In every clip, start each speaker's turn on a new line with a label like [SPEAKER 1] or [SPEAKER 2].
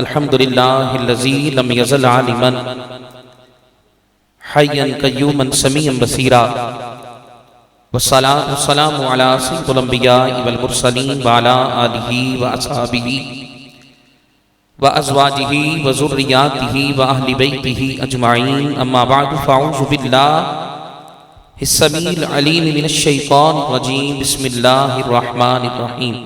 [SPEAKER 1] अल्हम्दुलिल्लाहिल्लज़ी lump यज़ल आलिमन हय्यन क़य्यूमन समीअन Basira वस्सलातु वस्सलामु अला सय्यिदिल अंबियाइ वल मुरसलीन व अला आलिहि व अस्हाबिहि व अज़वाजिहि व ज़ुर्रिय्यातिहि व अहलि बैतिहि अजमाईन अम्मा बअद फ़अऊज़ु बिल्लाहिस समीइल अलीम मिनश शैतानिर रजीम बिस्मिल्लाहिर रहमानिर रहीम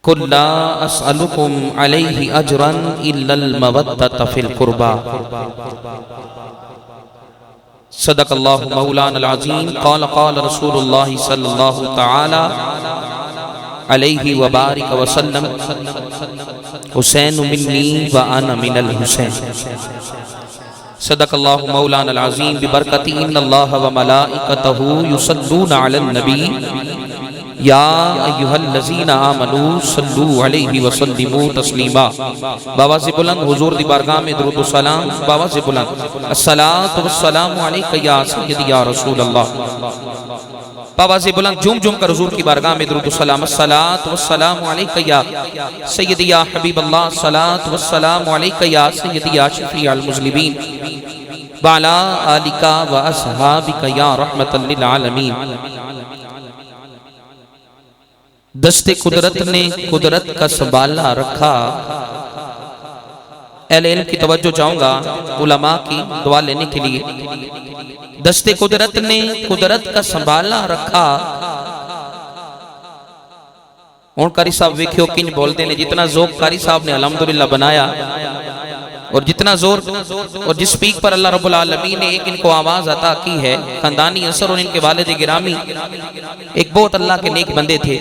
[SPEAKER 1] कुल ला अस्अलुकुम अलैहि अजरन इल्लल मवद्दत फिल कुर्बा सदक़ल्लाहु मौलाना अज़ीम क़ाल क़ाल रसूलुल्लाह सल्लल्लाहु तआला अलैहि व बारिक व सल्लम हुसैन मिन्नी व अना मिनल हुसैन सदक़ल्लाहु मौलाना अज़ीम बिबरकति इन्नल्लाह व मलाइकतहु युसल्लूना अलन नबी या अय्युहल्लज़ीना आमनू सल्लू अलैहि व सल्लिमू तस्लीमा। बाबा से बुलंद हुजूर दी बारगाह में दुरूद व सलाम। बाबा से बुलंद अस्सलातु वस्सलामु अलैका या सय्यदी या रसूल अल्लाह। बाबा से बुलंद झूम झूम कर हुजूर की बारगाह में दुरूद व सलाम। अस्सलातु वस्सलामु अलैका या सय्यदी या हबीब अल्लाह। अस्सलातु वस्सलामु अलैका या सय्यदी या शफीअल मुज़लिमीन व अला आलिका व अस्हाबिका या रहमतल लिल आलमीन। दस्ते कुदरत ने कुदरत का संभाला रखा। अहले इल्म की तवज्जो चाहूंगा उलमा की दुआ लेने के लिए। दस्ते कुदरत ने कुदरत का संभाला रखा। और कारी साहब वेख्यो किंज बोलते ने, जितना ज़ोक कारी साहब ने अल्हम्दुलिल्लाह बनाया और जितना जोर और जिस स्पीक पर अल्लाह रब्बुल आलमीन ने एक इनको आवाज अता की है, खानदानी असर और इनके वालिद गिरामी एक बहुत अल्लाह के नेक बंदे थे।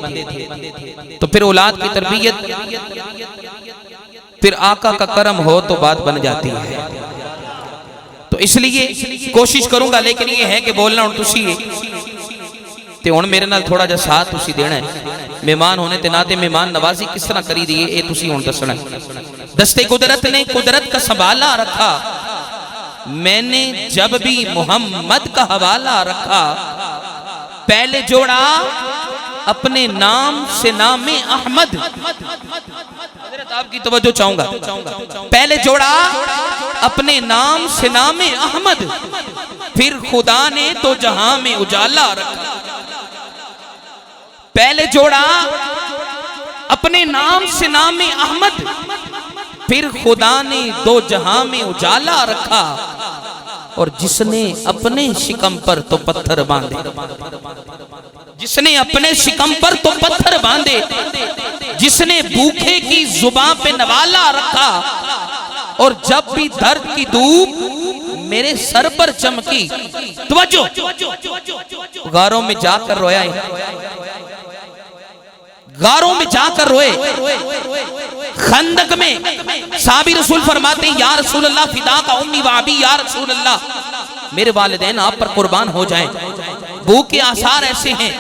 [SPEAKER 1] तो फिर औलाद की तरबियत, फिर आका का करम हो तो बात बन जाती है। तो इसलिए कोशिश करूंगा, लेकिन ये है कि बोलना और तुसी ते हुण मेरे नाल थोड़ा जा साथ तुसी देना है। मेहमान होने ते नाते मेहमान नवाजी किस तरह करी दी है ये तुसी हुण दसना है। दस्ते कुदरत ने कुदरत का संभाला रखा। मैंने जब भी मोहम्मद का हवाला रखा, पहले जोड़ा अपने नाम से नामे अहमद। आपकी तवज्जो चाहूंगा। पहले जोड़ा अपने नाम से नामे अहमद, फिर खुदा ने तो जहां में उजाला रखा। पहले जोड़ा अपने नाम से नामे अहमद, फिर खुदा ने दो जहां में उजाला रखा। और जिसने अपने शिकम पर तो पत्थर बांधे, जिसने अपने शिकम पर तो पत्थर बांधे, जिसने भूखे की जुबान पे नवाला रखा। और जब भी दर्द की धूप मेरे सर पर चमकी, तवज्जो, गारों में जाकर रोया, गारों में जाकर रोए। खंदक में साहबी रसूल फरमाते या रसूल अल्लाह फिदा का उम्मी व अबी, या रसूल अल्लाह मेरे वालिदैन आप पर कुर्बान हो जाएं। भूख के आसार ऐसे हैं।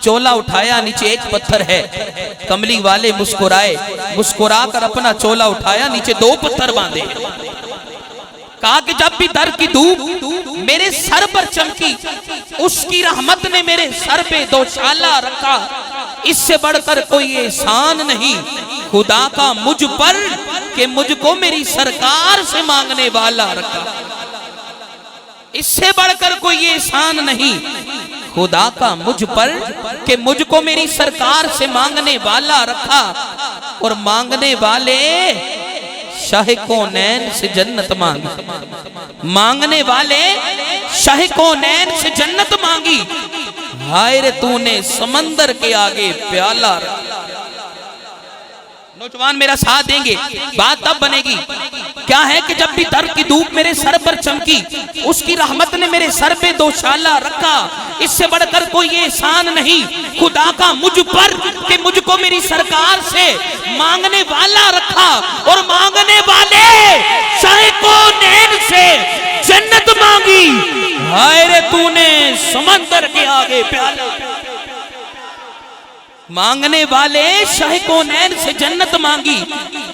[SPEAKER 1] चोला उठाया, नीचे एक पत्थर है। कमली वाले मुस्कुराए, मुस्कुरा कर अपना चोला उठाया, नीचे दो पत्थर बांधे। कहा कि जब भी दर्द की धूप मेरे सर पर चमकी, उसकी रहमत ने मेरे सर पे दो शाला रखा। इससे बढ़कर कोई एहसान नहीं खुदा का मुझ पर कि मुझको मेरी सरकार से मांगने वाला रखा। इससे बढ़कर कोई एहसान नहीं खुदा का मुझ पर कि मुझको मेरी सरकार से मांगने वाला रखा। और मांगने वाले शाह कौनैन से जन्नत मांगी, मांगने वाले शाह कौनैन से जन्नत मांगी। हाय रे तूने समंदर के आगे प्याला। नौजवान मेरा साथ देंगे, बात तब बनेगी। क्या है कि जब भी दर्द की धूप मेरे सर पर चमकी, उसकी रहमत ने मेरे सर पे दो शाला रखा। इससे बढ़कर कोई एहसान नहीं खुदा का मुझ पर कि मुझको मेरी सरकार से मांगने वाला रखा। और मांगने वाले शाह कौनैन से जन्नत मांगी। हाय रे तूने समंदर के आगे प्याला। मांगने वाले शाह कौनैन से जन्नत मांगी।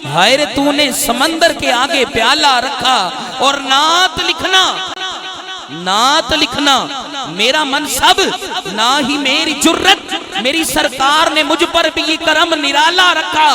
[SPEAKER 1] हाय रे तूने समंदर के आगे प्याला रखा। और नात लिखना, नात लिखना मेरा मनसब, ना ही मेरी जुर्रत मेरी सरकार ने मुझ पर भी ये करम निराला रखा।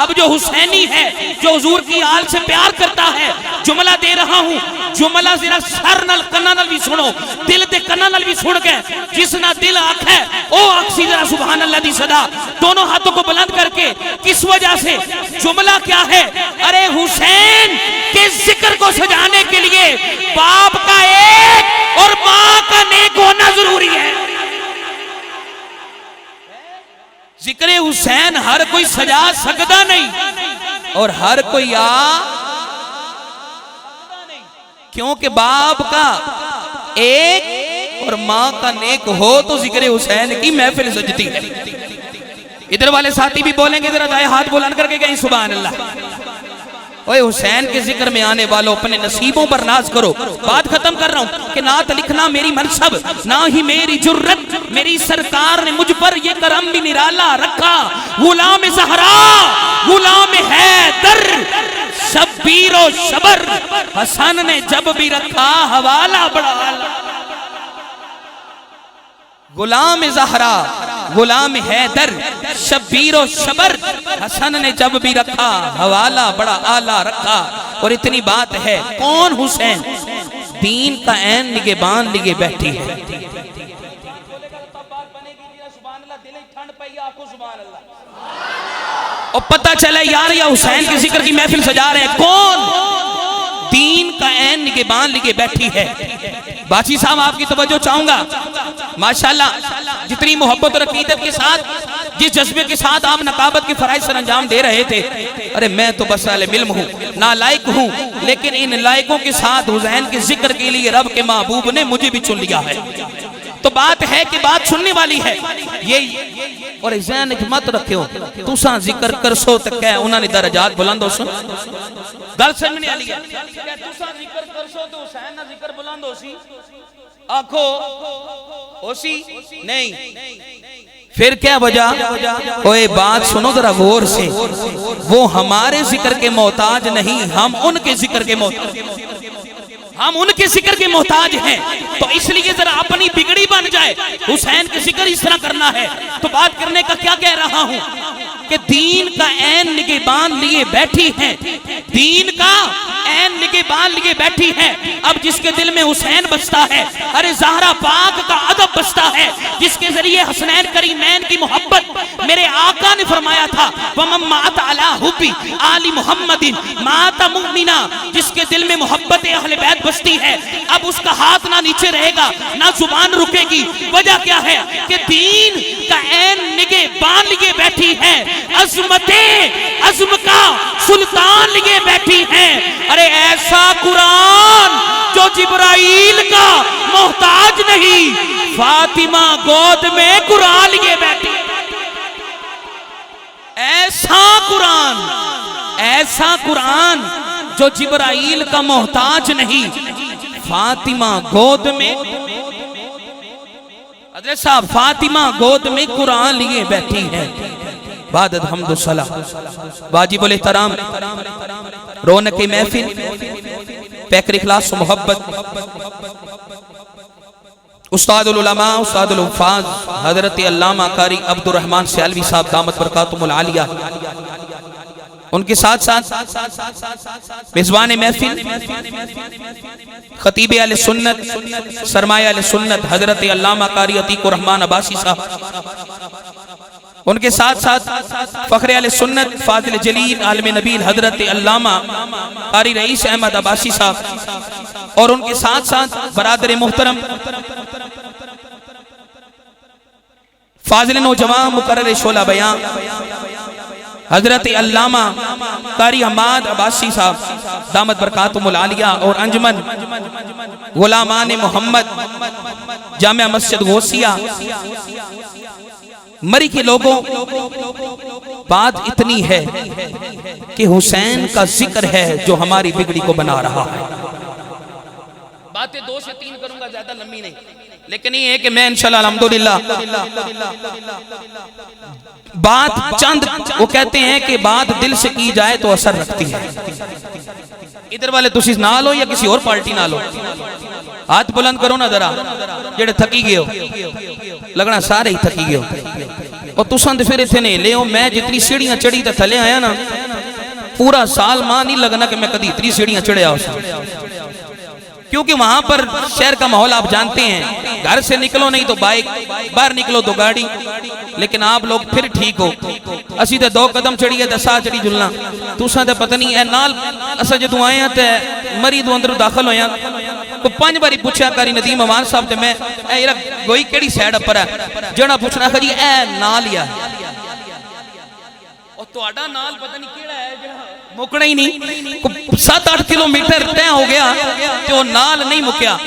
[SPEAKER 1] अब जो हुसैनी है, जो हुजूर की आल से प्यार करता है, जुमला दे रहा हूं, जुमला जरा सर नाल कन्ना नाल भी सुनो, दिल ते कन्ना नाल भी सुन के, जिस ना दिल आंख है ओ आखसी जरा सुभान अल्लाह दी सदा, दोनों हाथों को बुलंद करके। किस वजह से? जुमला क्या है? अरे हुसैन के जिक्र को सजाने के लिए बाप का एक और मां का नेक होना जरूरी है। जिक्र हुसैन हर कोई सजा सकता नहीं और हर कोई क्योंकि बाप का एक और मां का नेक हो तो जिक्र हुसैन की महफिल सजती है। इधर वाले साथी भी बोलेंगे, जरा दाएं हाथ बुलंद करके कहीं सुभान अल्लाह। ओए हुसैन के जिक्र में आने वालों, अपने नसीबों पर नाज करो। बात खत्म कर रहा हूं कि नात लिखना मेरी मनसब ना ही मेरी जुर्रत, मेरी सरकार ने मुझ पर ये करम भी निराला रखा। गुलाम ज़हरा, गुलाम हैदर, शब्बीर और शबर, हसन ने जब भी रखा हवाला बड़ा। गुलाम ज़हरा, गुलाम हैदर, शब्बीर और शबर, हसन ने जब भी रखा हवाला बड़ा आला रखा। और इतनी बात है, कौन हुसैन? दीन का ऐन निगहबान लिए बैठी है। और पता चला यार या हुसैन के जिक्र की महफिल सजा रहे हैं, कौन? दीन का ऐन निगहबान लिए बैठी है। बाची साहब आपकी तवज्जो चाहूंगा, माशाल्लाह जितनी मोहब्बत और अकीदत के साथ, जिस जज्बे के साथ आप नकाबत के फराइज सर अंजाम दे रहे थे। अरे मैं तो बस इल्म हूँ, नालायक हूँ, लेकिन इन लायकों के साथ हुसैन के जिक्र के लिए रब के महबूब ने मुझे भी चुन लिया है। तो बात है कि बात सुनने वाली है ये। और ज़हन में मत रखियो तुसा जिक्र कर सो तो क्या उन्होंने दर्जात बुलंद हो सो, गल समझ नहीं आई है। तुसा जिक्र कर सो तो हुसैन ना जिक्र बुलंद हो सी, आखो होसी नहीं, फिर क्या वजह? ओए बात सुनो जरा गौर से, वो हमारे जिक्र के मोहताज नहीं, हम उनके जिक्र के मोहताज, हम उनके जिक्र के मोहताज हैं। तो इसलिए जरा अपनी बिगड़ी बन जाए, हुसैन के जिक्र इस तरह करना है। तो बात करने का क्या कह रहा हूं कि दीन का ऐन निगहबान लिए बैठी हैं, दीन का ऐन निगहबान लिए बैठी है। अब जिसके दिल में हुसैन बसता है, अरे ज़हरा पाक का अदब बसता है, जिसके जरिए हसनैन करीमैन की मोहब्बत मेरे आका ने फरमाया था, वमम मात अला हुब्बी आली मुहम्मदिन माता मुमिना, जिसके दिल में मोहब्बत अहले बैत बसती है, अब उसका हाथ ना नीचे रहेगा ना जुबान रुकेगी। वजह क्या है कि दीन का ऐन निगहबान लिए बैठी है, अज़मते अज़्म का सुल्तान लिए बैठी है। अरे ऐसा कुरान जो जिब्राइल का मोहताज नहीं, फातिमा गोद में कुरान लिए बैठी। ऐसा कुरान, ऐसा कुरान जो जिब्राइल का मोहताज नहीं, फातिमा गोद में, हज़रत साहब फातिमा गोद में कुरान लिए बैठी है। बादत हम्दो सलाह वाजिबुल एहतराम, रौनक की महफिल, पैकर इखलास मोहब्बत, उस्तादुल उलमा उस्तादुल हुफ़ाज़ हज़रत अल्लामा कारी अब्दुर रहमान सियालवी साहब दामत बरकातुहुल आलिया, उनके साथ साथ मेज़बान महफिल खतीब अहले सुन्नत सरमाया अहले सुन्नत हज़रत अल्लामा कारी अतीकुर रहमान अब्बासी साहब, उनके साथ साथ फ़ख्र अहले सुन्नत फाज़िल जलील आलिम नबील हज़रत अल्लामा कारी रईस अहमद अब्बासी साहब, और उनके साथ साथ बरादर मोहतरम फाज़िल नौजवान मुकर्रर शोला बयां हजरत अल्लामा कारी हमाद अब्बासी साहब दामत बरकातुहुल आलिया, और अंजुमन गुलामान मोहम्मद जामिया मस्जिद गौसिया मरी के लोगों। बात इतनी है कि हुसैन का जिक्र है जो हमारी बिगड़ी को बना रहा है। बातें 2 से 3 करूंगा, ज्यादा लंबी नहीं, लेकिन ये है कि मैं इंशाल्लाह अल्हम्दुलिल्लाह बात चंद, वो कहते हैं कि बात दिल से की जाए तो असर रखती है। इधर वाले तुसी ना लो या किसी और पार्टी ना लो, हाथ बुलंद करो ना जरा, जेड़े थकी गए हो, लगना सारे ही थकी गए हो। और तुसा तो फिर इतने नहीं ले मैं जितनी सीढ़ियां चढ़ी तो थले आया ना पूरा साल मां नहीं लगना कि मैं कभी इतनी सीढ़ियां चढ़िया क्योंकि वहां पर शहर का माहौल आप जानते हैं, घर से निकलो नहीं तो बाइक, बाहर निकलो तो गाड़ी। लेकिन आप लोग फिर ठीक हो, असी तो 2 कदम चढ़िए तो साह चढ़ी जुलना, तुसा तो पता नहीं है नाल। असा जो आए तो मरी तो अंदर दाखिल होया तो 5 बारी पूछा करी नदीम अमान साहब ते मैं गोई केड़ी साइड पर है जड़ा पूछना जी ए नाल ही और तुहाडा नाल पता नहीं केड़ा है जड़ा मुकना ही नहीं। 7-8 किलोमीटर तय हो गया तो नाल नहीं मुकया।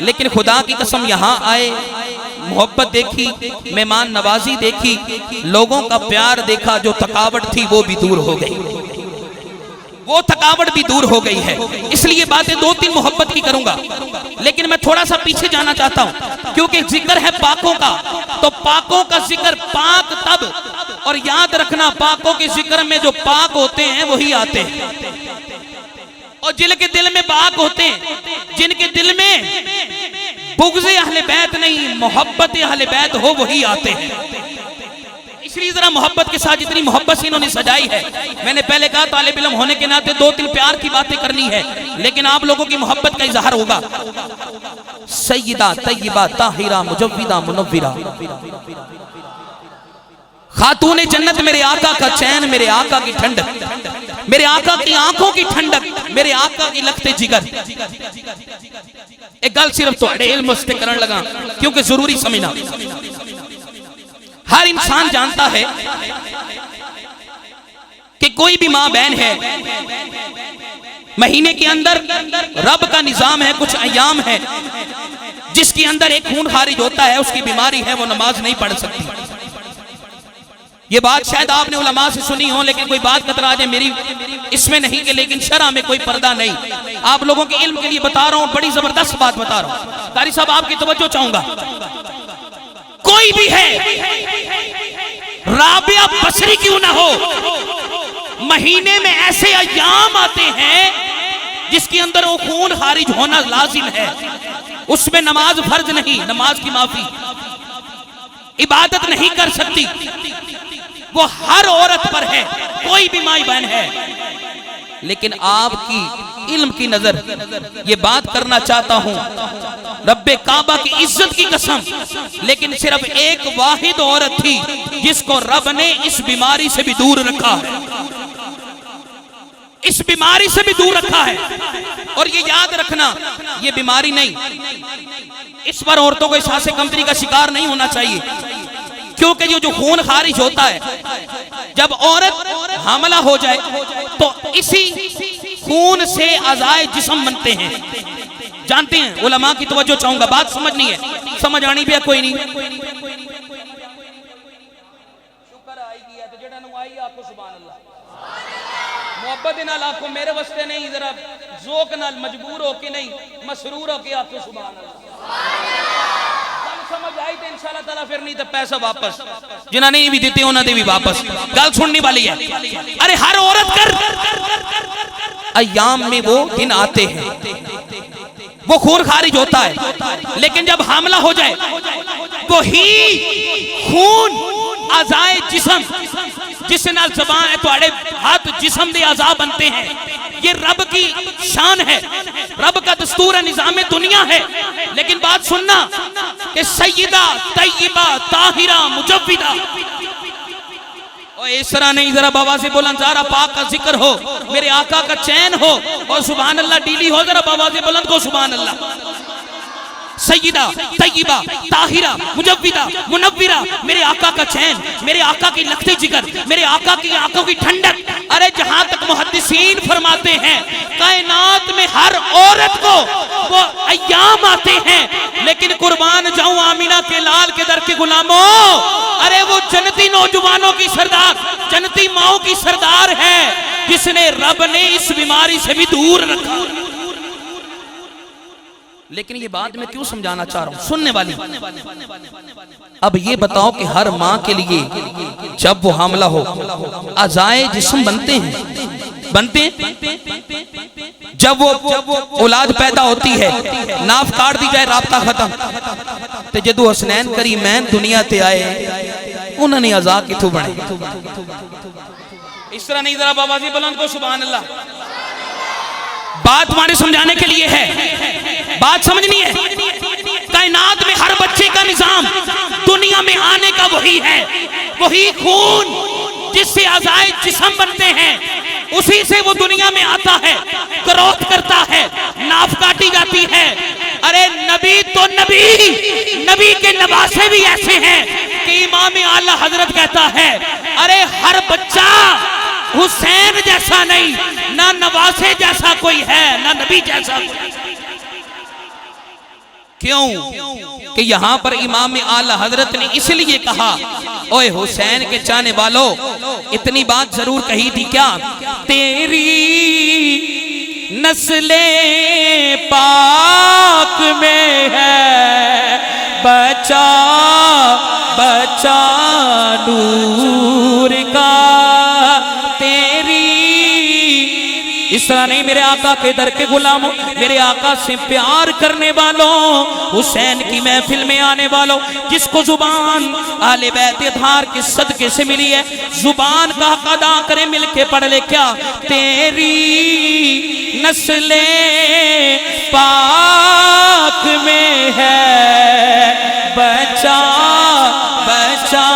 [SPEAKER 1] लेकिन खुदा की कसम यहाँ आए, मोहब्बत देखी, मेहमान नवाजी देखी, लोगों का प्यार देखा, जो थकावट थी वो भी दूर हो गई, वो थकावट भी दूर हो गई है। इसलिए बातें 2-3 मोहब्बत की करूंगा, लेकिन मैं थोड़ा सा पीछे जाना चाहता हूं क्योंकि जिक्र है पाकों का। तो पाकों का जिक्र पाक तब, और याद रखना पाकों के जिक्र में जो पाक होते हैं वही आते हैं, और जिनके दिल में पाक होते हैं, जिनके दिल में बुग़्ज़ अहले बैत नहीं मोहब्बत अहले बैत हो वही आते हैं। इसलिए जरा मोहब्बत के साथ जितनी मोहब्बत से इन्होंने सजाई है, मैंने पहले कहा तालिब इल्म होने के नाते 2-3 प्यार की बातें करनी है, लेकिन आप लोगों की मोहब्बत का इजहार होगा। सय्यदा तय्यबा ताहिरा मुजव्विदा मुनव्विरा, खातून जन्नत मेरे आका का चैन, मेरे आका की ठंडक, मेरे आका की आंखों की ठंडक, मेरे आका की लखते जिगर। एक गल सिर्फ तो इल्म से करने लगा क्योंकि जरूरी समझना। हर इंसान जानता है कि कोई भी मां बहन है, महीने के अंदर रब का निजाम है, कुछ अयाम है जिसके अंदर एक खून खारिज होता है, उसकी बीमारी है, वो नमाज नहीं पढ़ सकती। ये बात शायद आपने उलमा से सुनी हो, लेकिन कोई बात कतरा जाए मेरी इसमें नहीं कि लेकिन शरअ में कोई पर्दा नहीं। आप लोगों के इल्म के लिए बता रहा हूं, बड़ी जबरदस्त बात बता रहा हूं। कारी साहब आपकी तवज्जो चाहूंगा, कोई भी है, राबिया बसरी क्यों ना हो, महीने में ऐसे अय्याम आते हैं जिसके अंदर वो खून खारिज होना लाजिम है, उसमें नमाज फर्ज नहीं, नमाज की माफी, इबादत नहीं कर सकती, वो हर औरत पर है, कोई भी माई बहन है। लेकिन आपकी इल्म की नजर ये बात करना चाहता हूं, रब्बे काबा की इज्जत की कसम, लेकिन सिर्फ एक वाहिद औरत थी जिसको रब ने इस बीमारी से भी दूर रखा है, इस बीमारी से भी दूर रखा है। और ये याद रखना, ये बीमारी नहीं, इस पर औरतों को एहसास कमतरी का शिकार नहीं होना चाहिए, क्योंकि ये जो खून खारिज होता है, जब औरत हामला हो जाए तो इसी खून से अज़ाए जिस्म बनते हैं, जानते हैं। उलमा की तवज्जो चाहूंगा, बात समझनी है, समझ आनी भी है कोई नहीं। शुक्र आएगी तो जेड़ा नु आई आपको सुभान अल्लाह, मोहब्बत नाल आपको, मेरे वास्ते नहीं, जरा ज़ौक़ नाल मजबूर होके नहीं, मसरूर होके आपको सुभान अल्लाह। समझ आई तो इंशाअल्लाह ताला, फिर नहीं तो पैसा वापस, जिन्होंने भी देते उन्होंने भी वापस। गल सुनने वाली है। अरे हर औरत कर अय्याम में वो दिन आते हैं, वो खून खारिज होता है, लेकिन जब हामला हो जाए तो ही खून अज़ाए जिस्म, जिस नाल ज़बान तुहाडे हाथ जिस्म दे अज़ा बनते हैं, ये रब की शान है, रब का दस्तूर है, निज़ाम दुनिया है। लेकिन बात सुनना कि सय्यदा तय्यबा ताहिरा मुजव्विदा, और इस तरह नहीं, जरा बाबा से बुलंद ज़रा पाक का जिक्र हो, मेरे आका का चैन हो, और सुभान अल्लाह डीली हो, जरा बाबा से बुलंद को सुभान अल्लाह। सय्यदा तय्यबा ताहिरा मुजव्विदा मुनव्विरा, मेरे आका का चैन, मेरे आका की लखते जिगर, मेरे आका की आंखों की ठंडक। अरे जहां तक मुहद्दिसीन फरमाते हैं, कायनात में हर औरत को वो अय्याम आते हैं, लेकिन कुर्बान जाऊं आमीना के लाल के दर के गुलामों, अरे वो जन्नती नौजवानों की सरदार, जन्नती माओ की सरदार है, जिसने रब ने इस बीमारी से भी दूर रखा। लेकिन ये बात मैं क्यों समझाना चाह रहा हूं, सुनने वाली। अब ये बताओ कि हर माँ के लिए जब वो हामला हो अज़ाए जिस्म बनते हैं, जब वो औलाद पैदा होती है, नाफ काट दी जाए, राब्ता खत्म। तो जदू हसनैन करीमैन दुनिया ते आए उन्होंने आजाद कितों बने। इस तरह नहीं, जरा बाबा जी बुलंद को सुभान अल्लाह। बात हमारे समझाने के लिए है, बात समझनी है। कायनात में हर बच्चे का निजाम दुनिया में आने का वही है, वही खून जिससे अज़ाए जिस्म बनते हैं, उसी से वो दुनिया में आता है, ग्रोथ करता है, नाफ काटी जाती है। अरे नबी तो नबी के नवासे भी ऐसे हैं कि इमाम आला हजरत कहता है, अरे हर बच्चा हुसैन जैसा नहीं, ना नवासे जैसा कोई है, ना नबी जैसा कोई। क्यों कि यहां पर इमाम आला हजरत ने इसलिए कहा, ओए हुसैन के चाहने वालों, इतनी बात जरूर कही थी क्या, तेरी नस्ले पाक में है बचा बचा नूर का। इस तरह नहीं मेरे आका के दर के गुलामों, मेरे आका से प्यार करने वालों, हुसैन की महफिल में आने वालों, जिसको जुबान आले बैत धार के सदके से मिली है, जुबान का हक अदा करे, मिलके पढ़ ले क्या, तेरी नस्ले पाक में है बचा बचा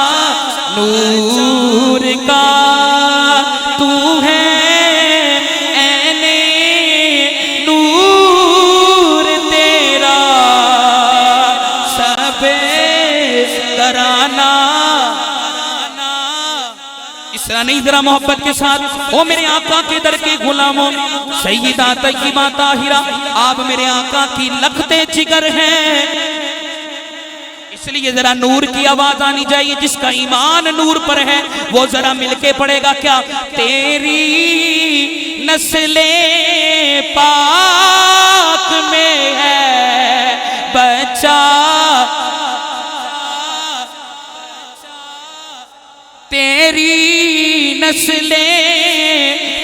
[SPEAKER 1] नूर का। तू है नहीं, जरा मोहब्बत के साथ, ओ मेरे आका के दर के गुलामों, सैयदा तय्यबा ताहिरा, आप मेरे आका की लखते जिगर हैं, इसलिए जरा नूर की आवाज आनी चाहिए। जिसका ईमान नूर पर है वो जरा मिलके पड़ेगा क्या, तेरी नस्ले पाक में है बचा तेरी नस्ले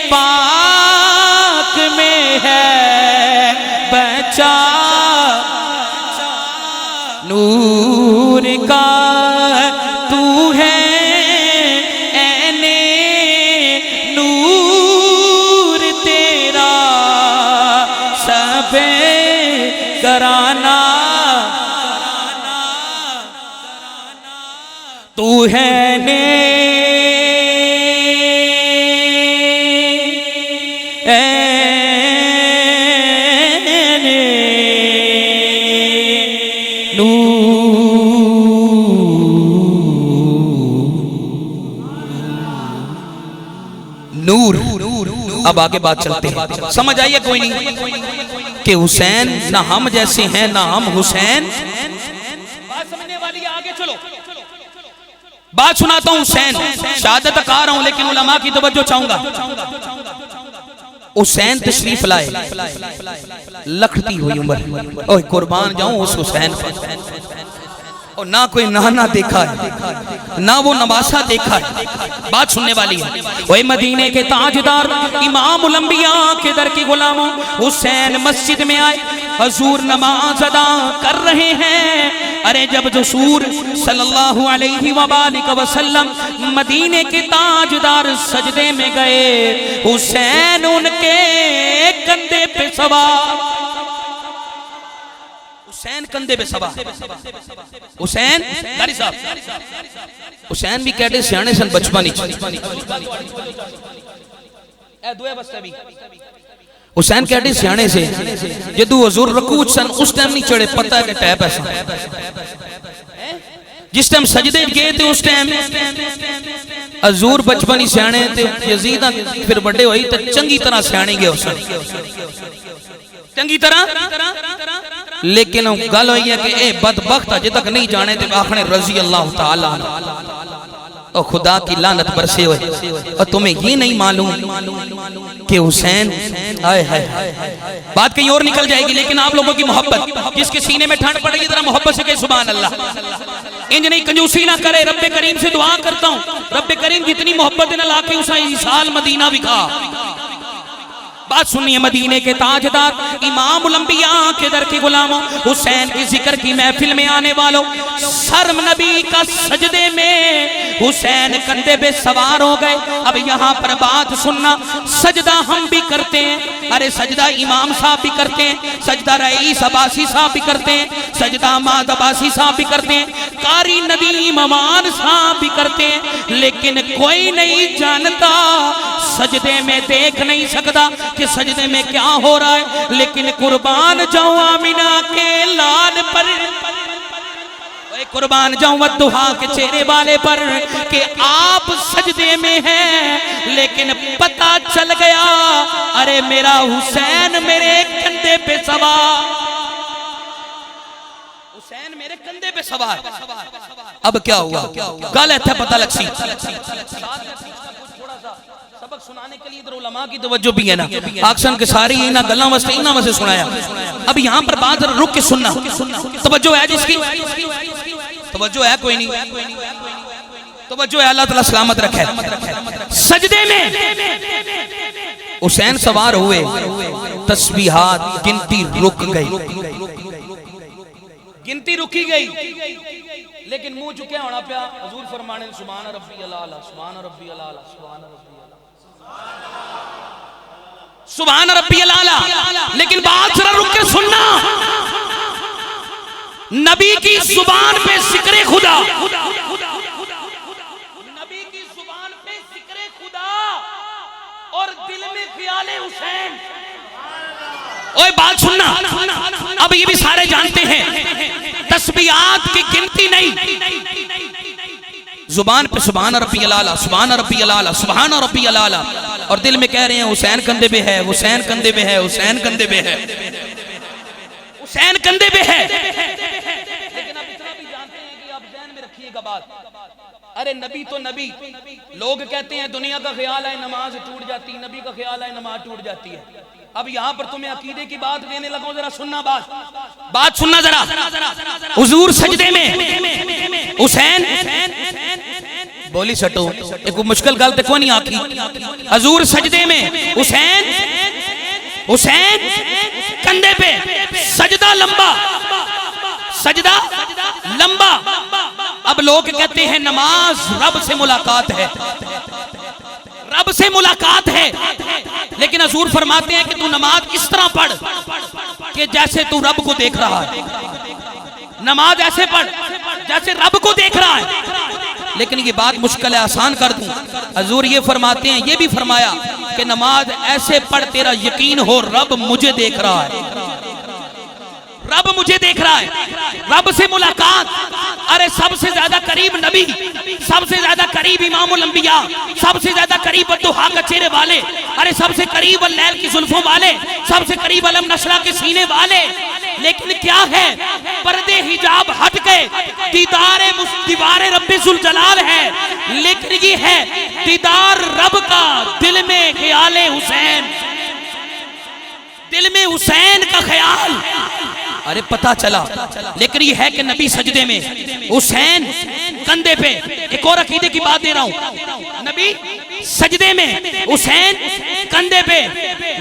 [SPEAKER 1] पाक में है बचा नूर का। तू है ऐने नूर तेरा सबे कराना, तू है ने नूर। अब आगे बात चलते हैं, समझ आइए कोई नहीं कि हुसैन ना हम जैसे हैं ना हम हुसैन। बात समझने वाली है, आगे चलो। बात सुनाता हूं हुसैन, शहादत कह रहा हूं लेकिन उलमा की तवज्जो चाहूंगा। हुसैन तशरीफ लाए, लखती हुई उम्र, ओए कुर्बान जाऊं उस हुसैन पर। और ना कोई नाना देखा है ना वो नवासा देखा है। बात सुनने वाली है। वही मदीने के ताजदार इमाम उल अंबिया के दर के गुलामों, हुसैन मस्जिद में आए, हुजूर नमाज अदा कर रहे हैं। अरे जब रसूल सल्लल्लाहु अलैहि वसल्लम मदीने के ताजदार सजदे में गए, हुसैन उनके कंधे पे सवार, हुसैन कंधे पे सवार। हुसैन कारी साहब, हुसैन भी कहते सियाने सन बचपन ही। हुसैन कहते सियाने से जदू हुजूर रकूअ सन उस टाइम नहीं चढ़े, पता है कि टैप ऐसा। जिस टाइम सजदे गए थे उस टाइम हुजूर बचपन ही सियाने थे, यजीद फिर बड़े होई तो चंगी तरह सियाने गए हुसैन, चंगी तरह। लेकिन गल हुई है कि ए बदबख्त अजे तक नहीं जाने थे आखने रजी अल्लाह ताला, और खुदा की लानत बरसे हुए। और तुम्हें ये नहीं मालूम कि हुसैन आए है। बात कहीं और निकल जाएगी, लेकिन आप लोगों की मोहब्बत, जिसके सीने में ठंड पड़ेगी जरा मोहब्बत से कहे सुभान अल्लाह। इंज नहीं, कंजूसी ना करे। रब्बे करीम से दुआ करता हूँ, रब्बे करीम जितनी मोहब्बत न लाके उस साल मदीना भी खा। बात सुनिए मदीने के ताजदार इमामुल अंबिया के दर के गुलामों, हुसैन की जिक्र की महफिल में आने वालों, शर्म नबी का सजदे में हुसैन कंधे पे सवार हो गए। अब यहाँ पर बात सुनना, सजदा हम भी करते हैं, अरे सजदा इमाम साहब भी करते हैं, सजदा रईस अब्बासी साहब भी करते हैं, सजदा अहमद अब्बासी साहब भी करते हैं, कारी नदीम अमान साहब भी करते हैं, लेकिन कोई नहीं जानता, सजदे में देख नहीं सकता कि सजदे में क्या हो रहा है। लेकिन कुर्बान जाऊं आमिना के लाल पर, कुर्बान जाऊं वद्दुहा के चेहरे वाले पर कि आप सजदे में हैं, लेकिन पता चल गया अरे मेरा हुसैन मेरे कंधे पे सवार, हुसैन मेरे कंधे पे सवार। अब क्या हुआ, गल है पता लग सी सबक सुनाने के लिए इधर उलमा की तवज्जो भी है ना, आक्शन के सारी इना गल्लां वास्ते इना वास्ते सुनाया। अब यहाँ पर बात रुक के सुनना, तवज्जो है जिसकी तवज्जो है, कोई नहीं तवज्जो है, अल्लाह ताला सलामत रखे। सजदे में हुसैन सवार हुए, तस्बीहात गिनती रुक गई, गिनती रुकी गई, लेकिन मुंह चुके होना पिया। हुजूर फरमाने सुभान रब्बी अला, सुभान रब्बी अला, सुभान रब्बी सुभान रब्बी अला। लेकिन बात जरा रुक के सुनना, नबी की जुबान पे जिक्र खुदा, नबी की जुबान पे जिक्र खुदा और दिल में ख्याले हुसैन। ओए बात सुनना, अब ये भी सारे जानते हैं तस्बीहात की गिनती नहीं, जुबान पे सुभान रब्बी अला, सुभान रब्बी अला, सुभान रब्बी अला, और दिल में कह रहे हैं हुसैन कंधे पे है, हुसैन कंधे पे है, हुसैन कंधे पे है, हुसैन कंधे पे है। लेकिन अब इतना भी जानते हैं कि आप ज़हन में रखिएगा बात, अरे नबी तो नबी, लोग कहते हैं दुनिया का ख्याल है नमाज टूट जाती, नबी का ख्याल है नमाज टूट जाती है। अब यहाँ पर तुम्हें अकीदे की बात देने लगो, जरा सुनना बात सुनना जरा। हुजूर सजदे में हुसैन बोली सटो, एक मुश्किल गल तो कोई नहीं आखी। हुजूर सजदे में हुसैन, हुसैन कंधे पे, सजदा लंबा, सजदा लंबा। अब लोग कहते हैं नमाज रब से मुलाकात है, रब से मुलाकात है, लेकिन हुजूर फरमाते हैं कि तू नमाज इस तरह पढ़ कि जैसे तू रब को देख रहा है, नमाज ऐसे पढ़ जैसे रब को देख रहा है। लेकिन ये बात मुश्किल है, आसान कर दूं। हुजूर ये फरमाते हैं, ये भी फरमाया कि नमाज ऐसे पढ़ तेरा यकीन हो रब मुझे देख रहा है, रब मुझे देख रहा है, रब से मुलाकात। अरे सबसे ज्यादा करीब नबी, सबसे ज्यादा करीब इमामुल अंबिया, सबसे ज्यादा करीब वद्दुहा के चेहरे वाले, अरे सबसे करीब लैल की जुल्फों वाले, सबसे करीब अलम नशरा के सीने वाले। लेकिन क्या है, पर्दे हिजाब हट गए, दीदार रब्बे जुल जलाल है, लेकिन ये है दीदार रब का, दिल में ख्याले हुसैन, दिल में हुसैन का ख्याल। अरे पता चला, लेकिन ये है कि नबी सजदे में, हुसैन कंधे पे। एक और अकीदे की बात दे रहा हूं, नबी सजदे में, हुसैन कंधे पे,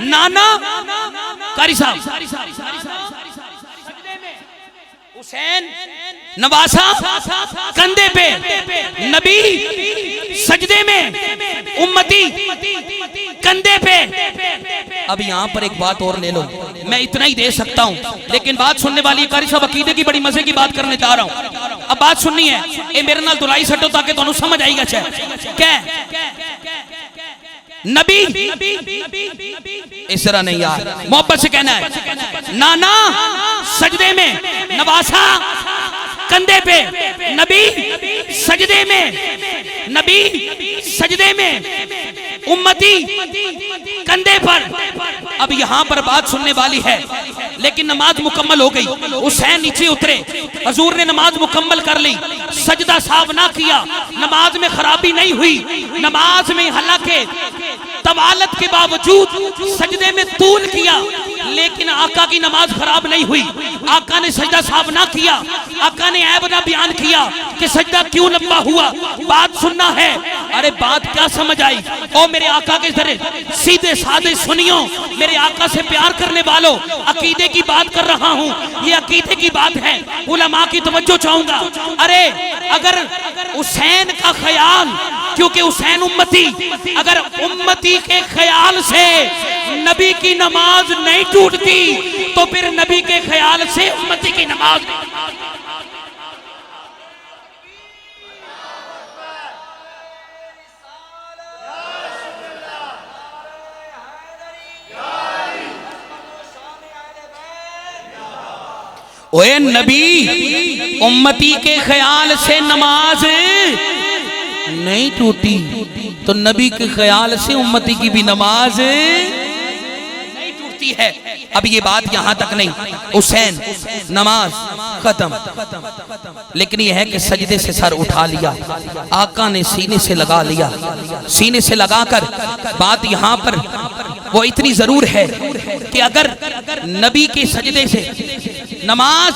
[SPEAKER 1] नाना कारी साहब हुसैन नवासा कंधे पे, नबी सजदे में, उम्मती कंधे पे। अब यहाँ पर एक बात और ले लो, मैं इतना ही दे सकता हूँ, लेकिन बात सुनने वाली कारी साहब अकीदे की बड़ी मजे की बात करने जा रहा हूँ। अब बात सुननी है, ये मेरे नाल दुलाई सटो ताकि तुहानू समझ आएगा। क्या नबी इस तरह नहीं यार, मोहब्बत से कहना है, नाना सजदे में, नवासा कंधे पे, नबी सजदे में, नबी सजदे में, उम्मती कंधे पर। अब यहाँ पर बात सुनने वाली है, लेकिन नमाज मुकम्मल हो गई, हुसैन नीचे उतरे, हुजूर ने नमाज मुकम्मल कर ली, सजदा साफ ना किया, नमाज में खराबी नहीं हुई, नमाज में हालांकि तवालत के बावजूद सजदे में तूल किया, लेकिन आका की नमाज खराब नहीं हुई। आका ने सजदा साफ ना किया, आका ने ऐब ना बयान किया कि सजदा क्यों लंबा हुआ। बात सुनना है। अरे बात क्या समझ आई? ओ मेरे आका के जरिए सीधे साधे सुनियो, मेरे आका से प्यार करने वालों, अकीदे की बात कर रहा हूँ, ये अकीदे की बात है, उलमा की तवज्जो चाहूंगा। अरे अगर हुसैन का ख्याल, क्योंकि हुसैन उम्मती, अगर उम्मती के ख्याल से नबी की नमाज नहीं टूटती तो फिर नबी के ख्याल से उम्मती की नमाज ओए नबी उम्मती के ख्याल से नमाज नहीं टूटी तो नबी के ख्याल से उम्मती की भी नमाज नहीं टूटती है। अब ये बात यहां तक नहीं, हुसैन नमाज खत्म, लेकिन यह है कि सजदे से सर उठा लिया, आका ने सीने से लगा लिया, सीने से लगाकर बात यहां पर वो इतनी जरूर है कि अगर नबी के सजदे से नमाज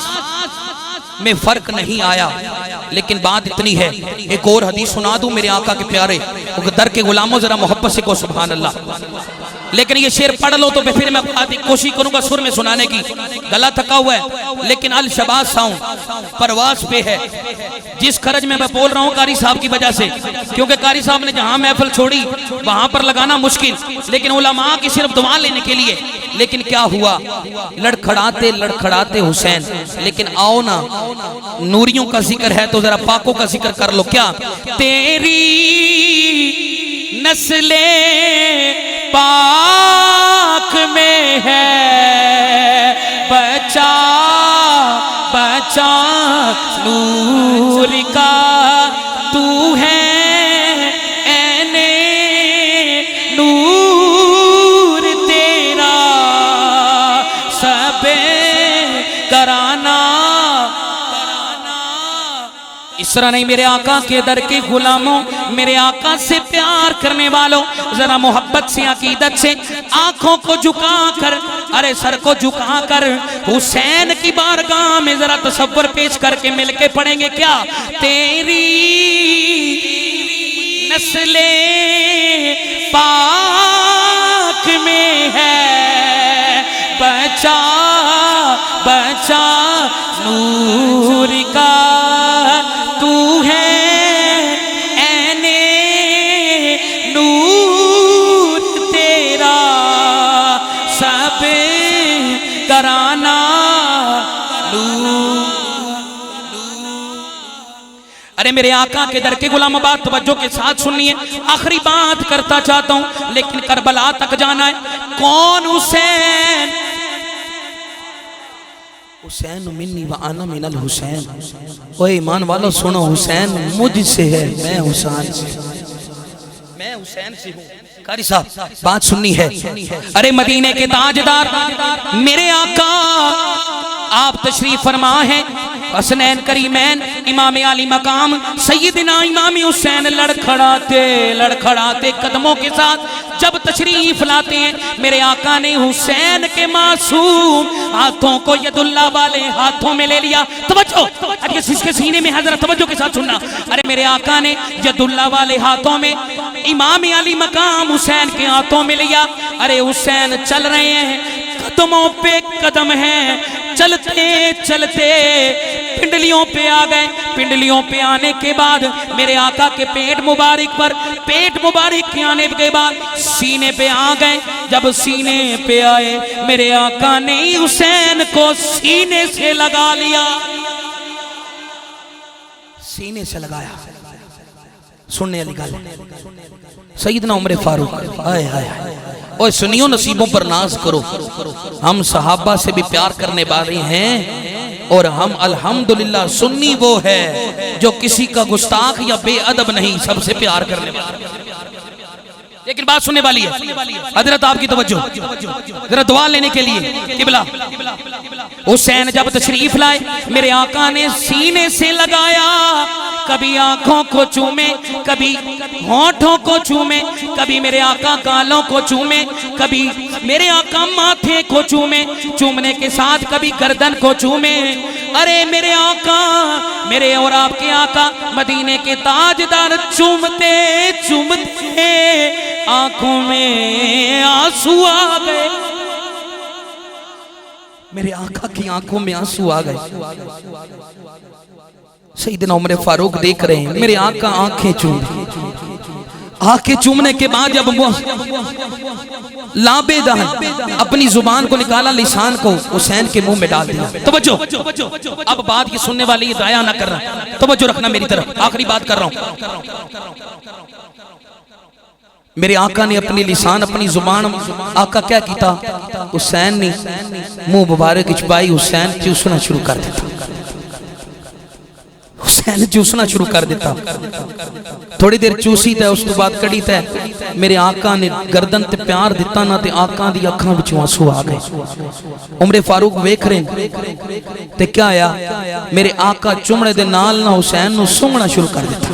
[SPEAKER 1] में फर्क नहीं आया, लेकिन बात इतनी है, एक और हदीस सुना दूं मेरे आका के प्यारे दर के गुलामों, जरा मोहब्बत से को सुभान अल्लाह। लेकिन ये शेर पढ़ लो तो फिर मैं कोशिश करूंगा सुर में सुनाने की, गला थका हुआ है, लेकिन अल शबाज साउंड परवास पे है। जिस खरज में मैं बोल रहा हूँ कारी साहब की वजह से, क्योंकि कारी साहब ने जहां महफिल छोड़ी वहां पर लगाना मुश्किल, लेकिन उलमा की सिर्फ दुआ लेने के लिए। लेकिन क्या हुआ, लड़खड़ाते लड़खड़ाते हुसैन, लेकिन आओ ना नूरियों का जिक्र है तो जरा पाकों का जिक्र कर लो। क्या तेरी नस्ले पाक में है, बचा बचा नूर का तू है, ऐने नूर तेरा सबे कराना। इस तरह नहीं मेरे आका के दर के गुलामों, मेरे आका से प्यार करने वालों, जरा मोहब्बत से अकीदत से आंखों को झुका कर, अरे सर को झुका कर हुसैन की बारगाह में जरा तसव्वुर पेश करके मिलके पढ़ेंगे। क्या तेरी नस्ले पाक में है, बचा बचा नूर का तू है, ऐने नूर तेरा सब कराना नूर। अरे मेरे आका के दर के गुलाम बात तवज्जो के साथ सुनिए, आखिरी बात करता चाहता हूं, लेकिन करबला तक जाना है। कौन हुसैन? हुसैन मिन्नी व आना मिनल हुसैन। ओए ईमान वालों सुनो, हुसैन मुझसे है, मैं हुसैन से, मैं हुसैन से हूँ। कारी साहब बात सुननी है। अरे मदीने के ताजदार मेरे आका आप तशरीफ फरमा है, हसनैन करीमैन इमाम आली मकाम सैयदना इमाम हुसैन लड़खड़ाते लड़खड़ाते कदमों के साथ जब तशरीफ लाते हैं, मेरे आका ने हुसैन के मासूम हाथों को यदुल्ला वाले हाथों में ले लिया। तवज्जो, अब ये इसके सीने में है, जरा तवज्जो के साथ सुनना। अरे मेरे आका ने यदुल्ला वाले हाथों में इमाम अली मकाम हुसैन के हाथों में लिया। अरे हुसैन चल रहे हैं, कदमों पे कदम है, चलते चलते पिंडलियों पे आ गए। पिंडलियों पे आने के बाद मेरे आका के पेट मुबारक पर, पेट मुबारक के आने के बाद सीने पे आ गए। जब सीने पे आए मेरे आका ने हुसैन को सीने से लगा लिया, सीने से लगाया। सुनने वाली गल सैयदना उमर फारूक, हाय हाय और सुनियो, नसीबों पर नाज करो। हम सहाबा से भी प्यार करने वाले हैं और हम अल्हम्दुलिल्लाह सुन्नी वो है जो किसी का गुस्ताख या बेअदब नहीं, सबसे प्यार करने वाला। लेकिन बात सुनने वाली है, हजरत आपकी तवज्जो जरा दुआ लेने के लिए। किबला हुसैन जब तशरीफ लाए मेरे आका ने सीने से लगाया, कभी आंखों को चूमे, कभी होठों को चूमे, कभी मेरे आका गालों को चूमे, कभी मेरे आका माथे को चूमे, चूमने के साथ कभी गर्दन को चूमे। अरे मेरे आका, मेरे और आपके आका मदीने के ताजदार चूमते चूमते आंखों में आंसू आ गए। मेरे आका की आंखों में आंसू आ गए। सईदना उमर फारूक देख रहे हैं, मेरे आका आंखें चूम, आंखें चूमने के बाद जब लाबेदान अपनी जुबान को निकाला, लिसान को हुसैन के मुंह में डाल दिया। तवज्जो, अब बात ये सुनने वाली ये दाया ना करना, तवज्जो रखना मेरी तरफ, आखिरी बात कर रहा हूं। मेरे आका ने अपनी लिसान, अपनी जुबान, आका क्या किया, हुसैन ने मुंह मुबारक छुपाई, हुसैन चूसना शुरू कर दिया, हुसैन चूसना शुरू कर दिता। थोड़ी देर चूसी थे, उस तो बाद कड़ी थे, मेरे आका ने गर्दन ते प्यार दिता ना, ते आका दी अखां विचों आंसू आ गए। उमर फारूक वेख रहे ते क्या आया, मेरे आका चुमने दे नाल ना हुसैन नूं सूंघना शुरू कर दिता।